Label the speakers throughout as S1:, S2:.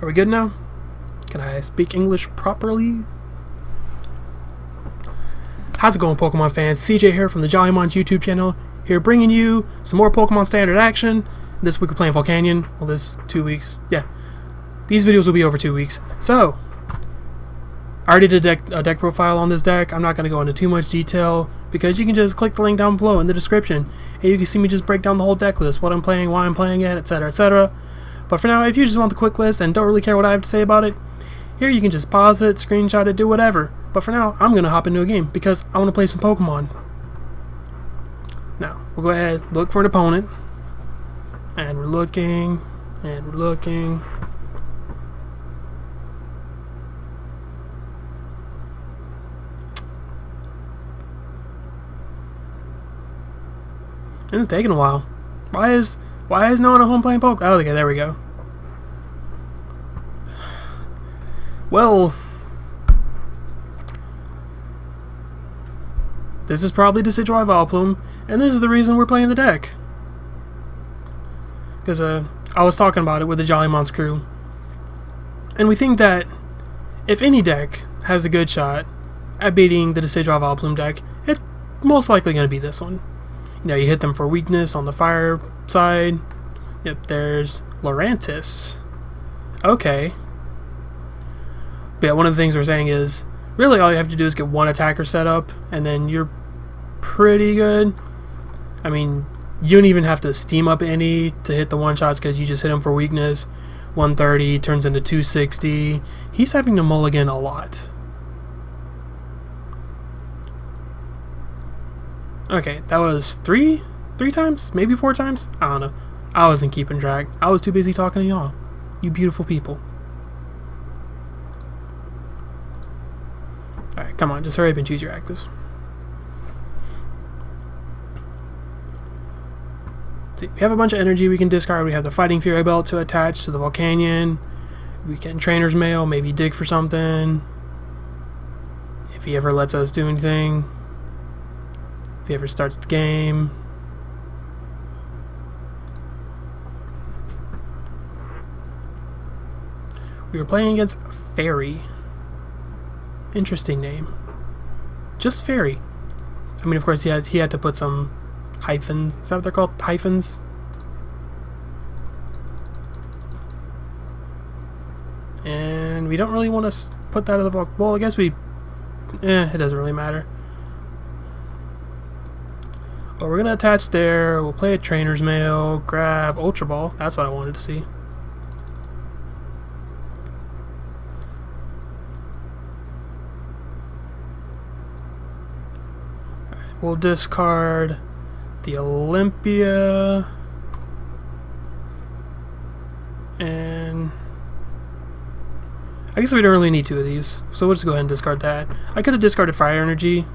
S1: Are we good now? Can I speak English properly? How's it going, Pokemon fans? CJ here from the JollyMonz YouTube channel, here bringing you some more Pokemon Standard action. This week we're playing Volcanion. Well, this 2 weeks. Yeah. These videos will be over 2 weeks. So, I already did a deck profile on this deck. I'm not going to go into too much detail because you can just click the link down below in the description and you can see me just break down the whole deck list, what I'm playing, why I'm playing it, etc, etc. But for now, if you just want the quick list and don't really care what I have to say about it, here you can just pause it, screenshot it, do whatever. But for now, I'm going to hop into a game because I want to play some Pokemon. Now, we'll go ahead, look for an opponent. And we're looking, and we're looking. And it's taking a while. Why is no one at home playing Pokemon? Oh, okay, there we go. Well, this is probably Decidueye Vileplume, and this is the reason we're playing the deck. Because I was talking about it with the JollyMonz crew, and we think that if any deck has a good shot at beating the Decidueye Vileplume deck, it's most likely going to be this one. You know, you hit them for weakness on the fire side. Yep, there's Lurantis. Okay. But yeah, one of the things we're saying is, really all you have to do is get one attacker set up, and then you're pretty good. I mean, you don't even have to steam up any to hit the one-shots because you just hit him for weakness. 130 turns into 260. He's having to mulligan a lot. Okay, that was three times? Maybe 4 times? I don't know. I wasn't keeping track. I was too busy talking to y'all. You beautiful people. Alright, come on, just hurry up and choose your actives. See, we have a bunch of energy we can discard. We have the Fighting Fury Belt to attach to the Volcanion. We can Trainer's Mail, maybe dig for something. If he ever lets us do anything. If he ever starts the game. We were playing against Fairy. Interesting name. Just Fairy. I mean, of course, he had to put some hyphens. Is that what they're called? Hyphens? And we don't really want to put that in the Volc. Well, I guess we... it doesn't really matter. Well, we're going to attach there. We'll play a Trainer's Mail. Grab Ultra Ball. That's what I wanted to see. We'll discard the Olympia, and I guess we don't really need 2 of these, so we'll just go ahead and discard that. I could have discarded Fire Energy,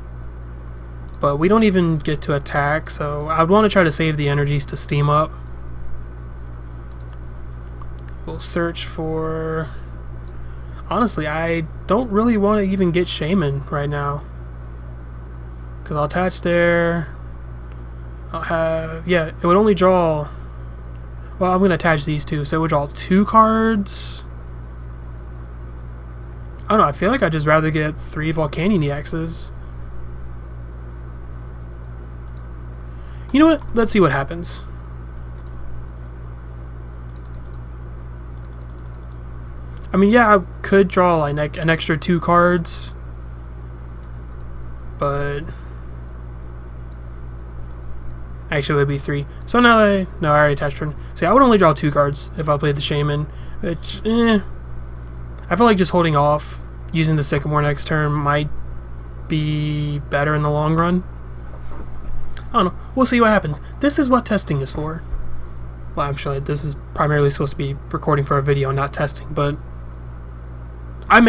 S1: but we don't even get to attack, so I'd want to try to save the energies to steam up. We'll search for... Honestly, I don't really want to even get Shaman right now. Because I'll attach there. I'll have... Yeah, it would only draw... Well, I'm going to attach these 2, so it would draw 2 cards. I don't know, I feel like I'd just rather get 3 Volcanion-ex's. You know what? Let's see what happens. I mean, yeah, I could draw like an extra 2 cards. But... Actually, it would be 3. So now I already attached turn. See, I would only draw 2 cards if I played the Shaman, which, I feel like just holding off using the Sycamore next turn might be better in the long run. I don't know. We'll see what happens. This is what testing is for. Well, actually, this is primarily supposed to be recording for a video, not testing, but I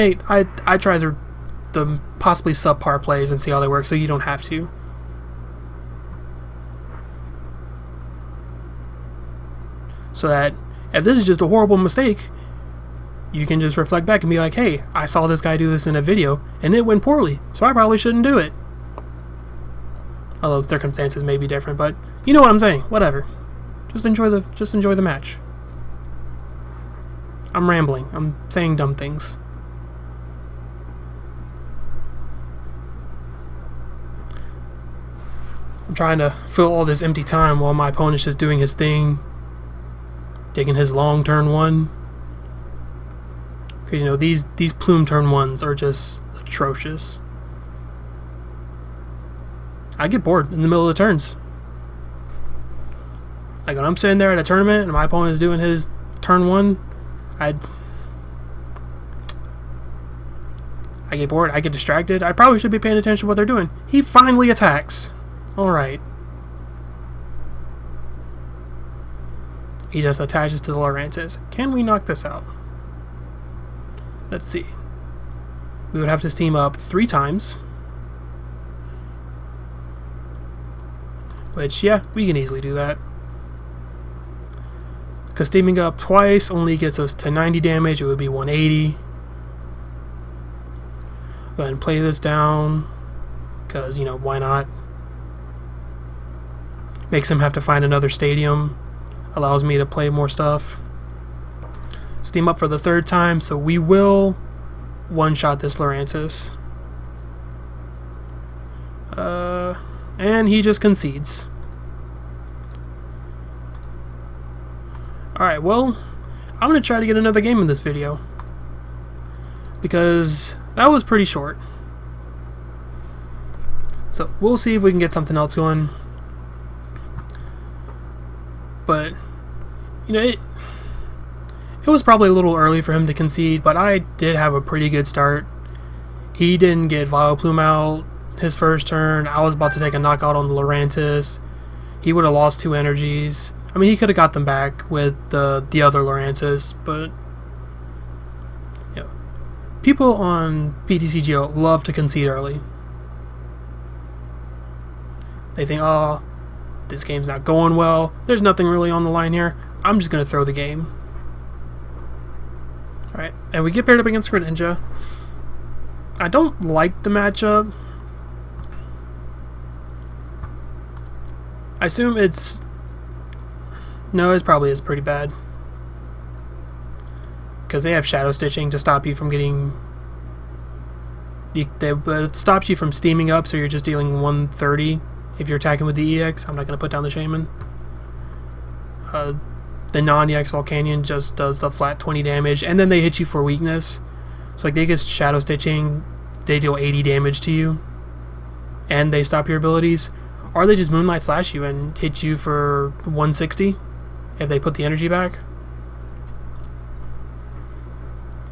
S1: try the possibly subpar plays and see how they work, so you don't have to. So that if this is just a horrible mistake, you can just reflect back and be like, hey, I saw this guy do this in a video and it went poorly, so I probably shouldn't do it. Although circumstances may be different, but you know what I'm saying. Whatever. Just enjoy the match. I'm rambling. I'm saying dumb things. I'm trying to fill all this empty time while my opponent's just doing his thing. Taking his long turn 1. Because, you know, these Plume turn 1s are just atrocious. I get bored in the middle of the turns. Like when I'm sitting there at a tournament and my opponent is doing his turn 1, I get bored, I get distracted. I probably should be paying attention to what they're doing. He finally attacks. Alright. He just attaches to the Lurantis. Can we knock this out? Let's see. We would have to steam up 3 times. Which, yeah, we can easily do that. Because steaming up twice only gets us to 90 damage. It would be 180. Go ahead and play this down. Because, you know, why not? Makes him have to find another stadium. Allows me to play more stuff. Steam up for the 3rd time, so we will one-shot this Lurantis. And he just concedes. Alright, well, I'm going to try to get another game in this video. Because that was pretty short. So, we'll see if we can get something else going. But, you know, it was probably a little early for him to concede, but I did have a pretty good start. He didn't get Vileplume out his first turn. I was about to take a knockout on the Lurantis. He would have lost 2 energies. I mean, he could have got them back with the other Lurantis, but you know, people on PTCGO love to concede early. They think, oh, this game's not going well. There's nothing really on the line here. I'm just going to throw the game. Alright, and we get paired up against Greninja. I don't like the matchup. I assume it's... No, it probably is pretty bad. Because they have Shadow Stitching to stop you from getting... It stops you from steaming up, so you're just dealing 130 if you're attacking with the EX. I'm not going to put down the Shaman. The non-EX Volcanion just does the flat 20 damage, and then they hit you for weakness. So like they get Shadow Stitching, they deal 80 damage to you, and they stop your abilities. Or they just Moonlight Slash you and hit you for 160 if they put the energy back.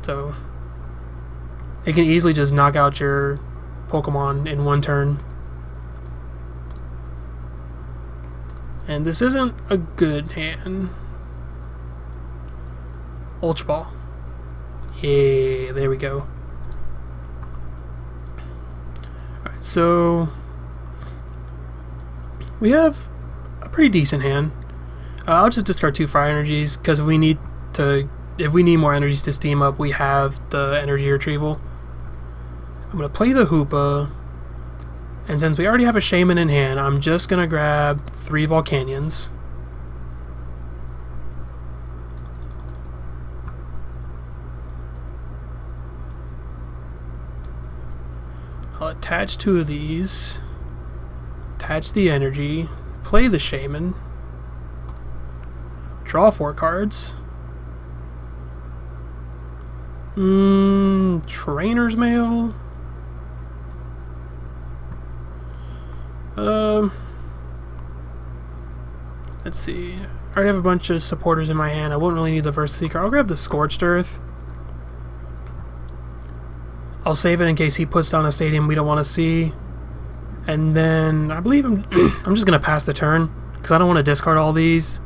S1: So it can easily just knock out your Pokemon in 1 turn. And this isn't a good hand. Ultra Ball. Yeah, there we go. Alright, so we have a pretty decent hand. I'll just discard 2 Fire Energies, because if we need more energies to steam up, we have the energy retrieval. I'm going to play the Hoopa, and since we already have a Shaman in hand, I'm just going to grab 3 Volcanions. I'll attach 2 of these, attach the energy, play the Shaman, draw 4 cards. Trainer's Mail. Let's see. I already have a bunch of supporters in my hand. I won't really need the Versus Seeker. I'll grab the Scorched Earth. I'll save it in case he puts down a stadium we don't want to see. And then I believe I'm just going to pass the turn because I don't want to discard all these.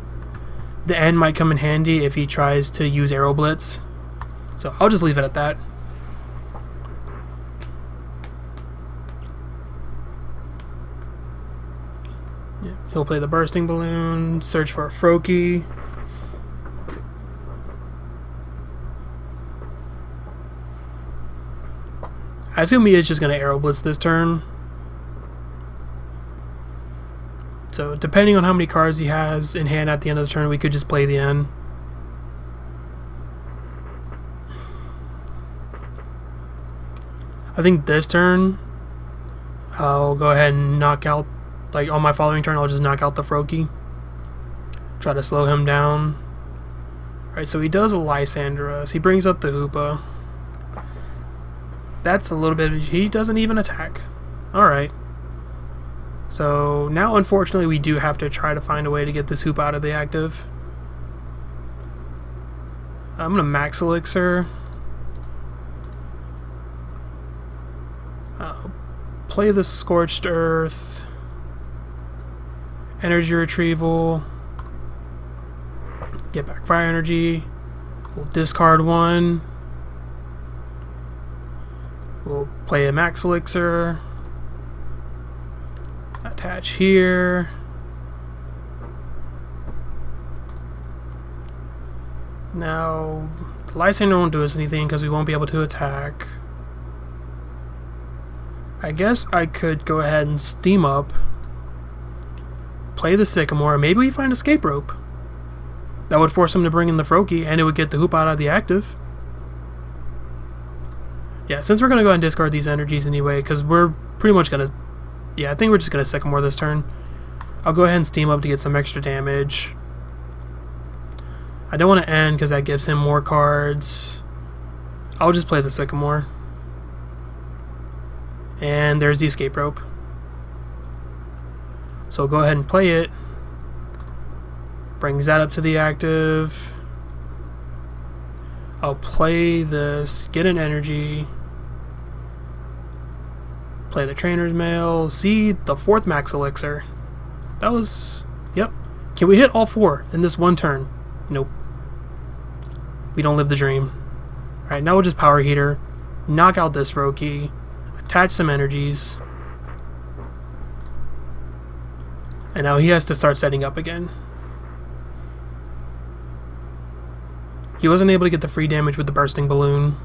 S1: The end might come in handy if he tries to use Aero Blitz. So I'll just leave it at that. Yeah, he'll play the Bursting Balloon, search for a Froakie. I assume he is just going to Aero Blitz this turn. So depending on how many cards he has in hand at the end of the turn, we could just play the end. I think this turn I'll go ahead and knock out, like on my following turn I'll just knock out the Froakie. Try to slow him down. Alright, so he does a Lysandra. He brings up the Hoopa. That's a little bit... He doesn't even attack. Alright. So now unfortunately we do have to try to find a way to get this Hoopa out of the active. I'm going to Max Elixir. Play the Scorched Earth. Energy Retrieval. Get back Fire Energy. We'll discard one. We'll play a Max Elixir. Attach here. Now, the Lysandra won't do us anything because we won't be able to attack. I guess I could go ahead and Steam Up. Play the Sycamore. Maybe we find Escape Rope. That would force him to bring in the Froakie, and it would get the Hoopa out of the active. Yeah, since we're going to go ahead and discard these energies anyway, because we're pretty much going to... Yeah, I think we're just going to Sycamore this turn. I'll go ahead and Steam Up to get some extra damage. I don't want to end because that gives him more cards. I'll just play the Sycamore. And there's the Escape Rope. So go ahead and play it. Brings that up to the active. I'll play this, get an energy. Play the Trainer's Mail. See the 4th Max Elixir. That was... Yep. Can we hit all 4 in this one turn? Nope. We don't live the dream. Alright, now we'll just Power Heater. Knock out this Froakie. Attach some energies. And now he has to start setting up again. He wasn't able to get the free damage with the Bursting Balloon.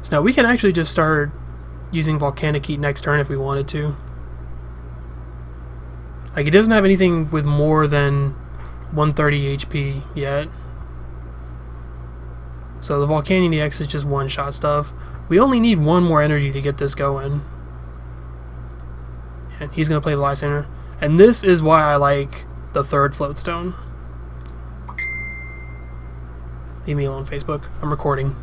S1: So now we can actually just start using Volcanic Heat next turn if we wanted to. Like, he doesn't have anything with more than 130 HP yet. So the Volcanion-ex is just one-shot stuff. We only need one more energy to get this going. And he's going to play the Lysandra. And this is why I like the 3rd Floatstone. Leave me alone, Facebook. I'm recording.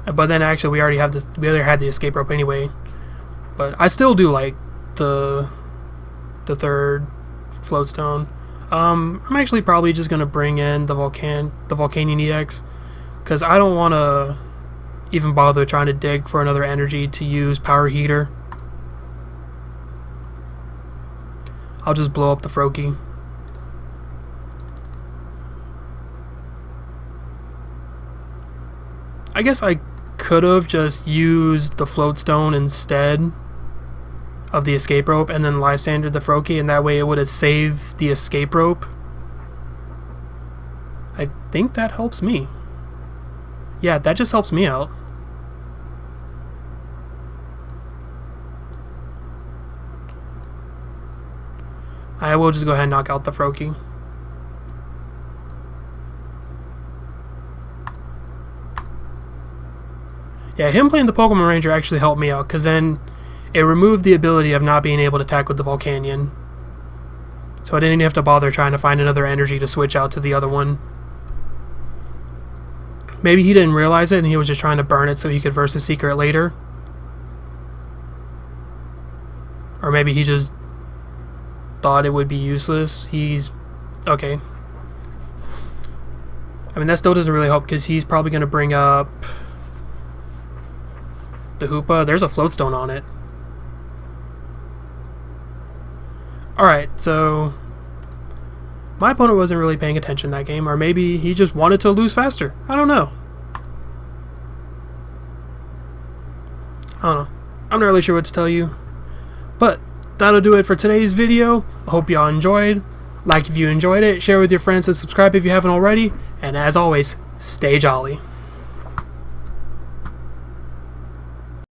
S1: But then actually we already have this. We already had the Escape Rope anyway. But I still do like the 3rd Floatstone. I'm actually probably just gonna bring in the Volcanion-ex, because I don't want to even bother trying to dig for another energy to use Power Heater. I'll just blow up the Froakie. I guess I could have just used the Floatstone instead of the Escape Rope and then Lysandra the Froakie, and that way it would have saved the Escape Rope. I think that helps me. Yeah, that just helps me out. I will just go ahead and knock out the Froakie. Yeah, him playing the Pokemon Ranger actually helped me out, because then it removed the ability of not being able to attack with the Volcanion. So I didn't even have to bother trying to find another energy to switch out to the other one. Maybe he didn't realize it and he was just trying to burn it so he could Versus Seeker it later. Or maybe he just thought it would be useless. He's... okay. I mean, that still doesn't really help because he's probably going to bring up the Hoopa. There's a Floatstone on it. Alright, so my opponent wasn't really paying attention that game, or maybe he just wanted to lose faster. I don't know. I'm not really sure what to tell you. But that'll do it for today's video. I hope y'all enjoyed. Like if you enjoyed it, share with your friends, and subscribe if you haven't already. And as always, stay jolly.